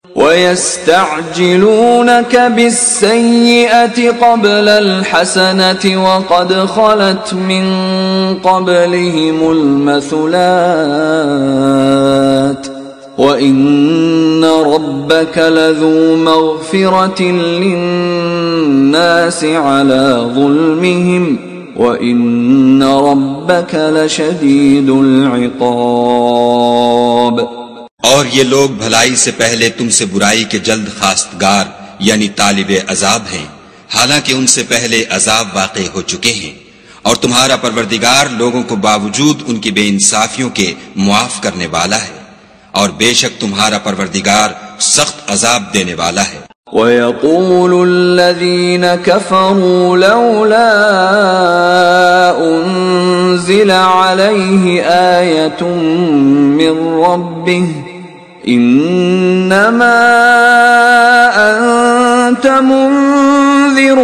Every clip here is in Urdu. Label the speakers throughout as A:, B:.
A: وَيَسْتَعْجِلُونَكَ بِالسَّيِّئَةِ قَبْلَ الْحَسَنَةِ وَقَدْ خَلَتْ مِنْ قَبْلِهِمُ الْمَثُلَاتُ وَإِنَّ رَبَّكَ لَذُو مَغْفِرَةٍ لِلنَّاسِ عَلَى ظُلْمِهِمْ وَإِنَّ رَبَّكَ لَشَدِيدُ الْعِقَابِ۔
B: اور یہ لوگ بھلائی سے پہلے تم سے برائی کے جلد خواستگار یعنی طالب عذاب ہیں، حالانکہ ان سے پہلے عذاب واقع ہو چکے ہیں، اور تمہارا پروردگار لوگوں کو باوجود ان کی بے انصافیوں کے معاف کرنے والا ہے، اور بے شک تمہارا پروردگار سخت عذاب دینے والا ہے۔
A: وَيَقُولُ الَّذِينَ كَفَرُوا لَوْلَا أُنزِلَ عَلَيْهِ آيَةٌ مِّن رَّبِّهِ إِنَّمَا أَنتَ مُنذِرٌ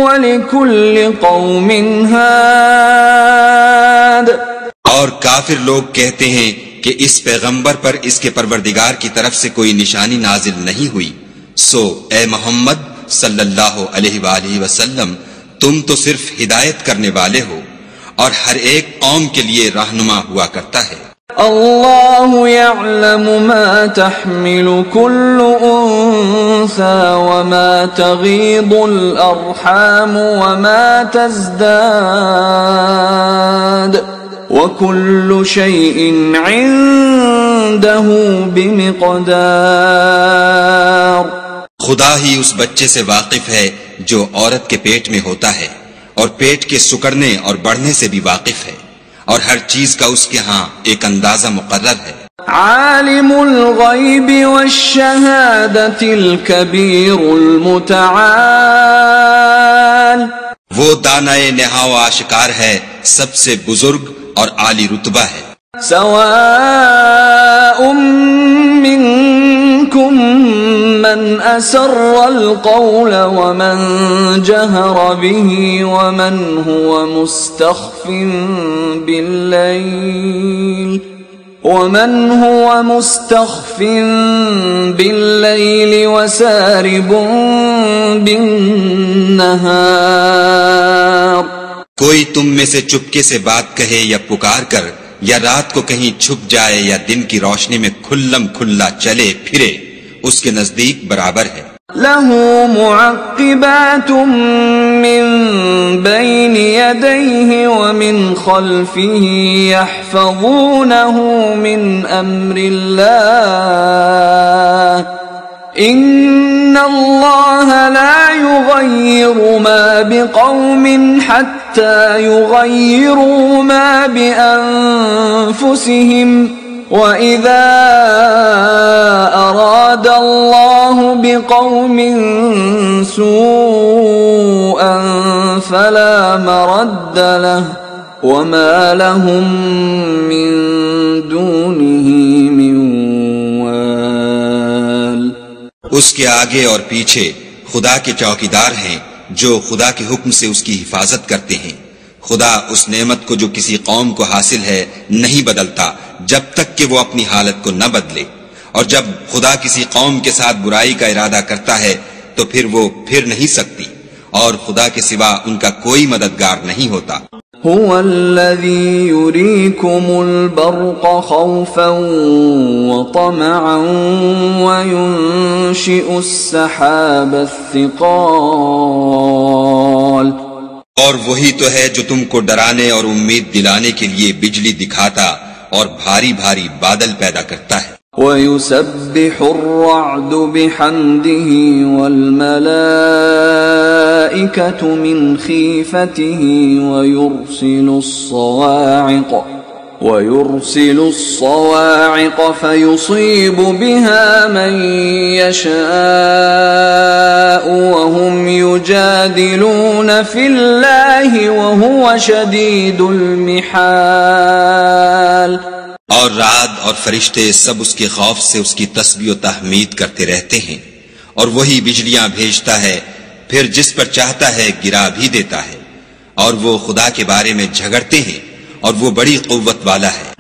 A: وَلِكُلِّ قَوْمٍ هَادٍ۔
B: اور کافر لوگ کہتے ہیں کہ اس پیغمبر پر اس کے پروردگار کی طرف سے کوئی نشانی نازل نہیں ہوئی، سو اے محمد صلی اللہ علیہ وآلہ وسلم تم تو صرف ہدایت کرنے والے ہو، اور ہر ایک قوم کے لیے رہنما ہوا کرتا ہے۔
A: اللہ یعلم ما تحمل كل انثى وما تغیض الارحام وما تزداد وَكُلُّ شَيْءٍ عِندَهُ بِمِقْدَارٍ۔
B: خدا ہی اس بچے سے واقف ہے جو عورت کے پیٹ میں ہوتا ہے، اور پیٹ کے سکڑنے اور بڑھنے سے بھی واقف ہے، اور ہر چیز کا اس کے ہاں ایک اندازہ مقرر ہے۔
A: عالم الغیب والشہادۃ الکبیر المتعال۔
B: وہ دانائے نہا و آشکار ہے، سب سے بزرگ اور عالی رتبہ ہے۔
A: سواء منکم من اسر القول ومن جہر به ومن هو مستخف باللیل وسارب بالنہار۔
B: کوئی تم میں سے چپکے سے بات کہے یا پکار کر، یا رات کو کہیں چھپ جائے یا دن کی روشنی میں کھلم کھلا چلے پھرے، اس کے نزدیک برابر ہے۔
A: لَهُ مُعَقِّبَاتٌ مِّن بَيْنِ يَدَيْهِ وَمِنْ خَلْفِهِ يَحْفَظُونَهُ مِنْ أَمْرِ اللَّهِ إِنَّ اللَّهَ لَا يُغَيِّرُ مَا بِقَوْمٍ حَتَّى يُغَيِّرُوا مَا بِأَنفُسِهِمْ وَإِذَا أَرَادَ اللَّهُ بِقَوْمٍ سُوءًا فَلَا مَرَدَّ لَهُ وَمَا لَهُم مِّن دُونِهِ مِن وَالٍ۔
B: اس کے آگے اور پیچھے خدا کے چوکیدار ہیں جو خدا کے حکم سے اس کی حفاظت کرتے ہیں۔ خدا اس نعمت کو جو کسی قوم کو حاصل ہے نہیں بدلتا جب تک کہ وہ اپنی حالت کو نہ بدلے، اور جب خدا کسی قوم کے ساتھ برائی کا ارادہ کرتا ہے تو پھر وہ پھر نہیں سکتی، اور خدا کے سوا ان کا کوئی مددگار نہیں ہوتا۔
A: هو الذي يريكم البرق خوفا وطمعا وينشئ السحاب الثقال۔
B: اور وہی تو ہے جو تم کو ڈرانے اور امید دلانے کے لیے بجلی دکھاتا اور بھاری بھاری بادل پیدا کرتا ہے۔
A: وَيُسَبِّحُ الرَّعْدُ بِحَمْدِهِ وَالْمَلَائِكَةُ مِنْ خِيفَتِهِ وَيُرْسِلُ الصَّوَاعِقَ فَيُصِيبُ بِهَا مَن يَشَاءُ وَهُمْ يُجَادِلُونَ فِي اللَّهِ وَهُوَ شَدِيدُ الْمِحَالِ۔
B: اور رعد اور فرشتے سب اس کے خوف سے اس کی تسبیح و تحمید کرتے رہتے ہیں، اور وہی بجلیاں بھیجتا ہے، پھر جس پر چاہتا ہے گرا بھی دیتا ہے، اور وہ خدا کے بارے میں جھگڑتے ہیں، اور وہ بڑی قوت والا ہے۔